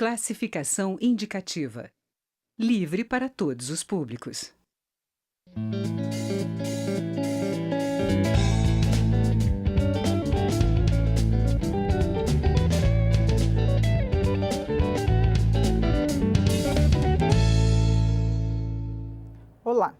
Classificação indicativa. Livre para todos os públicos. Olá!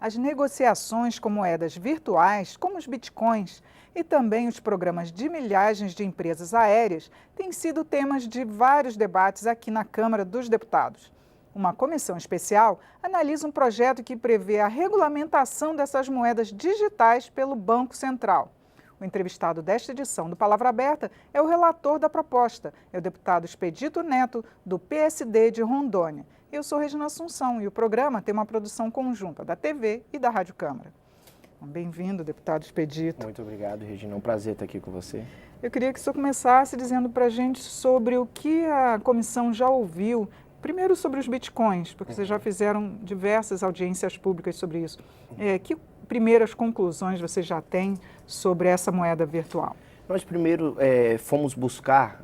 As negociações com moedas virtuais, como os bitcoins, e também os programas de milhagens de empresas aéreas têm sido temas de vários debates aqui na Câmara dos Deputados. Uma comissão especial analisa um projeto que prevê a regulamentação dessas moedas digitais pelo Banco Central. O entrevistado desta edição do Palavra Aberta é o relator da proposta, é o deputado Expedito Neto, do PSD de Rondônia. Eu sou Regina Assunção e o programa tem uma produção conjunta da TV e da Rádio Câmara. Bem-vindo, deputado Expedito. Muito obrigado, Regina. É um prazer estar aqui com você. Eu queria que o senhor começasse dizendo para a gente sobre o que a comissão já ouviu. Primeiro sobre os bitcoins, porque vocês já fizeram diversas audiências públicas sobre isso. Que primeiras conclusões você já tem sobre essa moeda virtual? Nós primeiro fomos buscar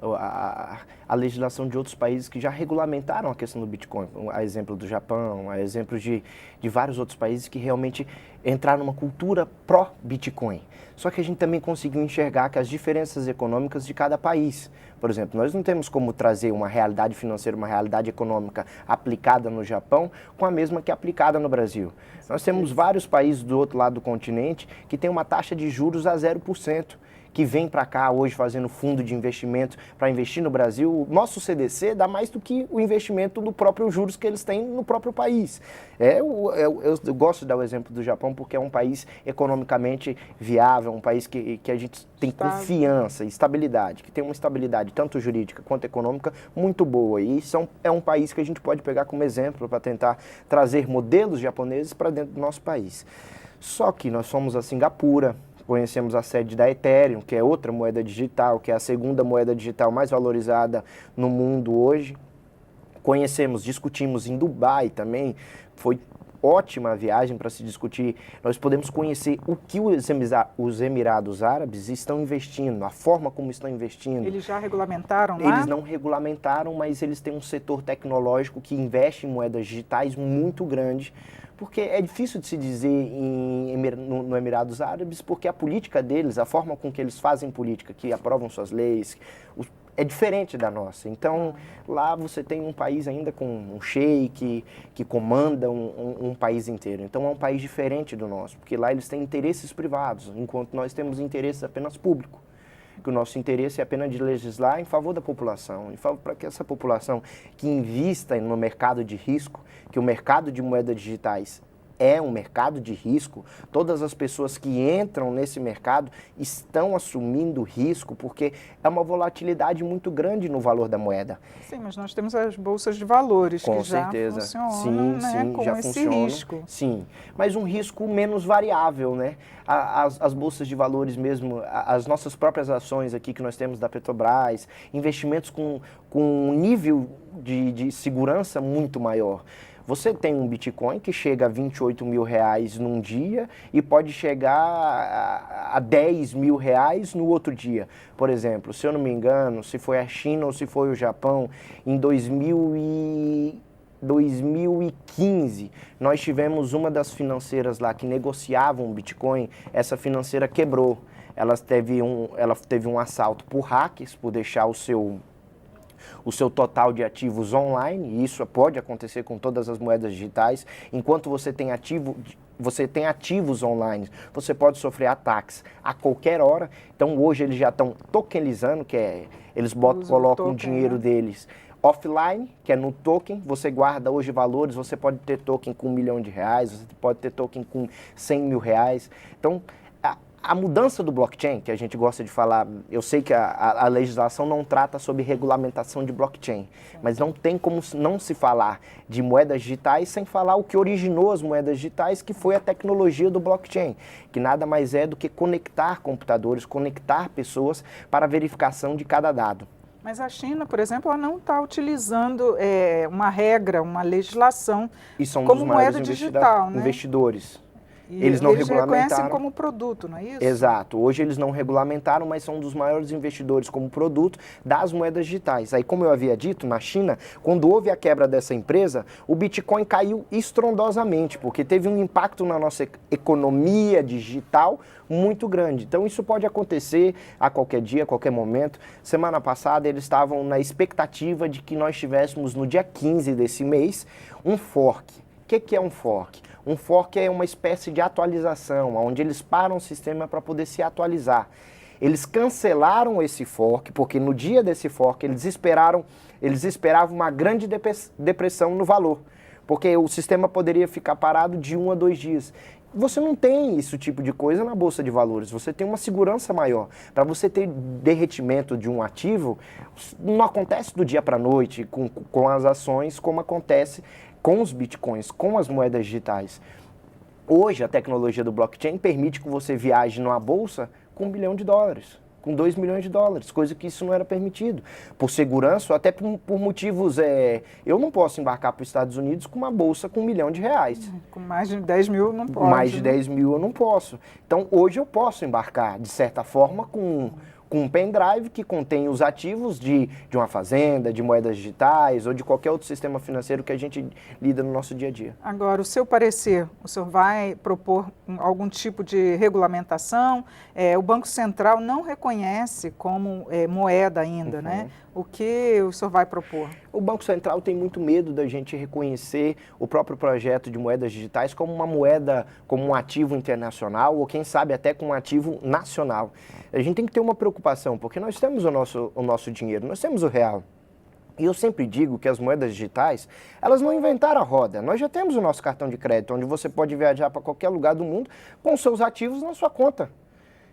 a legislação de outros países que já regulamentaram a questão do Bitcoin, a exemplo do Japão, a exemplo de vários outros países que realmente entraram numa cultura pró-Bitcoin. Só que a gente também conseguiu enxergar que as diferenças econômicas de cada país. Por exemplo, nós não temos como trazer uma realidade financeira, uma realidade econômica aplicada no Japão com a mesma que é aplicada no Brasil. Nós temos vários países do outro lado do continente que têm uma taxa de juros a 0%. Que vem para cá hoje fazendo fundo de investimento para investir no Brasil. O nosso CDC dá mais do que o investimento do próprio juros que eles têm no próprio país. Eu gosto de dar o exemplo do Japão porque é um país economicamente viável, um país que a gente tem confiança, estabilidade, que tem uma estabilidade tanto jurídica quanto econômica muito boa. E é um país que a gente pode pegar como exemplo para tentar trazer modelos japoneses para dentro do nosso país. Só que nós fomos a Singapura, conhecemos a sede da Ethereum, que é outra moeda digital, que é a segunda moeda digital mais valorizada no mundo hoje. Discutimos em Dubai também, foi ótima a viagem para se discutir. Nós podemos conhecer o que os Emirados Árabes estão investindo, a forma como estão investindo. Eles já regulamentaram lá? Eles não regulamentaram, mas eles têm um setor tecnológico que investe em moedas digitais muito grande, porque é difícil de se dizer no Emirados Árabes, porque a política deles, a forma com que eles fazem política, que aprovam suas leis, é diferente da nossa. Então, lá você tem um país ainda com um sheik que comanda um país inteiro. Então, é um país diferente do nosso, porque lá eles têm interesses privados, enquanto nós temos interesses apenas públicos. Que o nosso interesse é apenas de legislar em favor da população, para que essa população que invista no mercado de risco, que o mercado de moedas digitais é um mercado de risco, todas as pessoas que entram nesse mercado estão assumindo risco porque é uma volatilidade muito grande no valor da moeda. Sim, mas nós temos as bolsas de valores com que certeza. Já funcionam, sim, com já esse funcionam, risco. Sim, mas um risco menos variável, né? As bolsas de valores mesmo, as nossas próprias ações aqui que nós temos da Petrobras, investimentos com um nível de segurança muito maior. Você tem um Bitcoin que chega a 28 mil reais num dia e pode chegar a 10 mil reais no outro dia. Por exemplo, se eu não me engano, se foi a China ou se foi o Japão, em 2015, nós tivemos uma das financeiras lá que negociavam Bitcoin, essa financeira quebrou. Ela teve um assalto por hackers, por deixar o seu total de ativos online, e isso pode acontecer com todas as moedas digitais. Enquanto você tem ativos online, você pode sofrer ataques a qualquer hora. Então hoje eles já estão tokenizando, eles colocam o dinheiro deles offline, que é no token, você guarda hoje valores, você pode ter token com R$1 milhão, você pode ter token com R$100 mil. Então, a mudança do blockchain, que a gente gosta de falar, eu sei que a legislação não trata sobre regulamentação de blockchain, mas não tem como não se falar de moedas digitais sem falar o que originou as moedas digitais, que foi a tecnologia do blockchain, que nada mais é do que conectar computadores, conectar pessoas para a verificação de cada dado. Mas a China, por exemplo, ela não está utilizando uma regra, uma legislação e são como dos maiores moeda digital, né? investidores. E eles não eles reconhecem regulamentaram. como produto, não é isso? Exato. Hoje eles não regulamentaram, mas são um dos maiores investidores como produto das moedas digitais. Aí, como eu havia dito, na China, quando houve a quebra dessa empresa, o Bitcoin caiu estrondosamente, porque teve um impacto na nossa economia digital muito grande. Então, isso pode acontecer a qualquer dia, a qualquer momento. Semana passada, eles estavam na expectativa de que nós tivéssemos, no dia 15 desse mês, um fork. O que é um fork? Um fork é uma espécie de atualização, onde eles param o sistema para poder se atualizar. Eles cancelaram esse fork, porque no dia desse fork eles esperavam uma grande depressão no valor, porque o sistema poderia ficar parado de 1 a 2 dias. Você não tem esse tipo de coisa na Bolsa de Valores, você tem uma segurança maior. Para você ter derretimento de um ativo, não acontece do dia para a noite com as ações, como acontece com os bitcoins, com as moedas digitais. Hoje, a tecnologia do blockchain permite que você viaje numa bolsa com $1 bilhão, com $2 milhões, coisa que isso não era permitido. Por segurança, ou até por motivos... eu não posso embarcar para os Estados Unidos com uma bolsa com R$1 milhão. Com mais de 10 mil não pode. Mais de 10 mil eu não posso. Então, hoje eu posso embarcar, de certa forma, com um pendrive que contém os ativos de uma fazenda, de moedas digitais ou de qualquer outro sistema financeiro que a gente lida no nosso dia a dia. Agora, o seu parecer, o senhor vai propor algum tipo de regulamentação? O Banco Central não reconhece como moeda ainda, né? O que o senhor vai propor? O Banco Central tem muito medo da gente reconhecer o próprio projeto de moedas digitais como uma moeda, como um ativo internacional ou quem sabe até como um ativo nacional. A gente tem que ter uma preocupação, porque nós temos o nosso dinheiro, nós temos o real. E eu sempre digo que as moedas digitais, elas não inventaram a roda. Nós já temos o nosso cartão de crédito, onde você pode viajar para qualquer lugar do mundo com seus ativos na sua conta.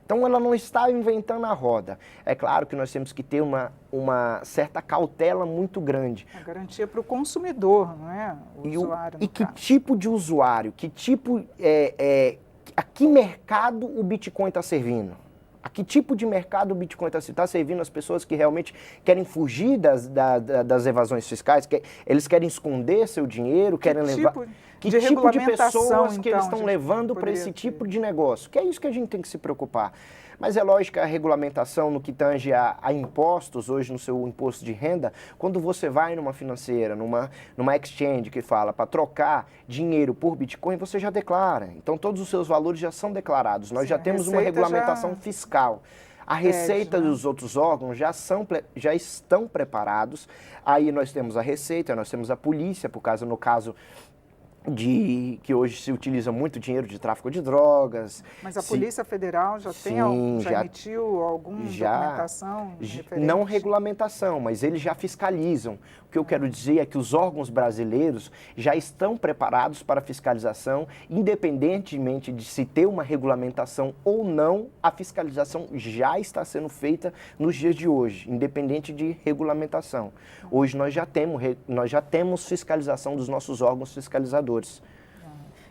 Então, ela não está inventando a roda. É claro que nós temos que ter uma certa cautela muito grande. A garantia para o consumidor, não é? O usuário. E que tipo de usuário? Que tipo, a que mercado o Bitcoin está servindo? A que tipo de mercado o Bitcoin está servindo as pessoas que realmente querem fugir das evasões fiscais? Eles querem esconder seu dinheiro, querem levar... Que tipo de pessoas que eles estão levando para esse tipo de negócio? Que é isso que a gente tem que se preocupar. Mas é lógico que a regulamentação no que tange a impostos, hoje no seu imposto de renda, quando você vai numa financeira, numa exchange que fala para trocar dinheiro por Bitcoin, você já declara. Então todos os seus valores já são declarados. Nós já temos uma regulamentação fiscal. A Receita dos outros órgãos já estão preparados. Aí nós temos a Receita, nós temos a Polícia, no caso que hoje se utiliza muito dinheiro de tráfico de drogas. Mas a Polícia Federal já emitiu alguma documentação referente? Não regulamentação, mas eles já fiscalizam. O que eu quero dizer é que os órgãos brasileiros já estão preparados para fiscalização, independentemente de se ter uma regulamentação ou não, a fiscalização já está sendo feita nos dias de hoje, independente de regulamentação. Hoje nós já temos fiscalização dos nossos órgãos fiscalizadores.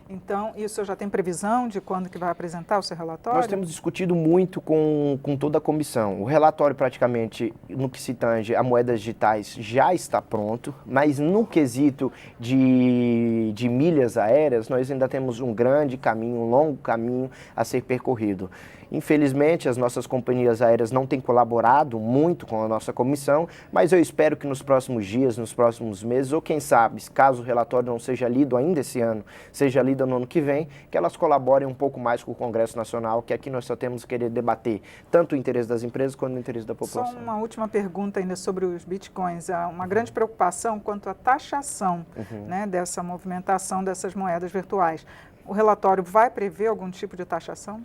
Então, e o senhor já tem previsão de quando que vai apresentar o seu relatório? Nós temos discutido muito com toda a comissão. O relatório, praticamente, no que se tange a moedas digitais, já está pronto, mas no quesito de milhas aéreas, nós ainda temos um grande caminho, um longo caminho a ser percorrido. Infelizmente, as nossas companhias aéreas não têm colaborado muito com a nossa comissão, mas eu espero que nos próximos dias, nos próximos meses, ou quem sabe, caso o relatório não seja lido ainda esse ano, seja lido no ano que vem, que elas colaborem um pouco mais com o Congresso Nacional, que aqui nós só temos que querer debater tanto o interesse das empresas quanto o interesse da população. Só uma última pergunta ainda sobre os bitcoins. Há uma grande preocupação quanto à taxação né, dessa movimentação dessas moedas virtuais. O relatório vai prever algum tipo de taxação?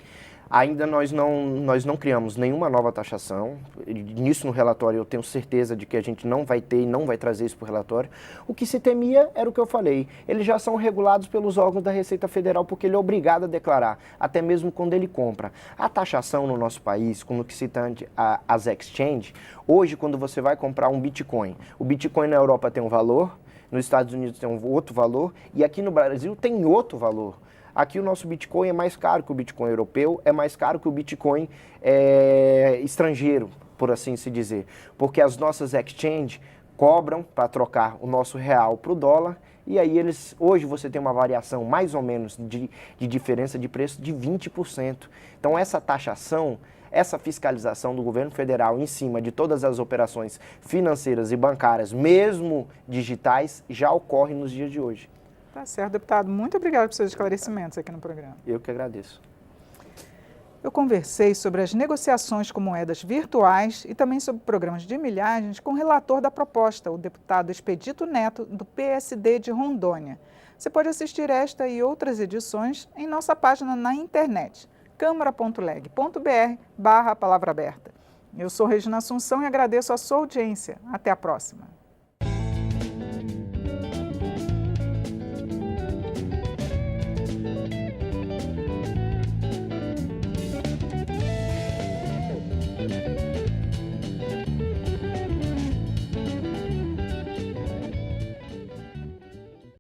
Ainda nós não criamos nenhuma nova taxação. Nisso no relatório eu tenho certeza de que a gente não vai ter e não vai trazer isso para o relatório. O que se temia era o que eu falei. Eles já são regulados pelos órgãos da Receita Federal porque ele é obrigado a declarar, até mesmo quando ele compra. A taxação no nosso país, no que se tange às exchanges, hoje quando você vai comprar um Bitcoin, o Bitcoin na Europa tem um valor, nos Estados Unidos tem um outro valor e aqui no Brasil tem outro valor. Aqui o nosso Bitcoin é mais caro que o Bitcoin europeu, é mais caro que o Bitcoin estrangeiro, por assim se dizer. Porque as nossas exchanges cobram para trocar o nosso real para o dólar E aí hoje você tem uma variação mais ou menos de diferença de preço de 20%. Então essa taxação, essa fiscalização do governo federal em cima de todas as operações financeiras e bancárias, mesmo digitais, já ocorre nos dias de hoje. Tá certo, deputado. Muito obrigado por seus esclarecimentos aqui no programa. Eu que agradeço. Eu conversei sobre as negociações com moedas virtuais e também sobre programas de milhagens com o relator da proposta, o deputado Expedito Neto, do PSD de Rondônia. Você pode assistir esta e outras edições em nossa página na internet, câmara.leg.br/palavra aberta. Eu sou Regina Assunção e agradeço a sua audiência. Até a próxima.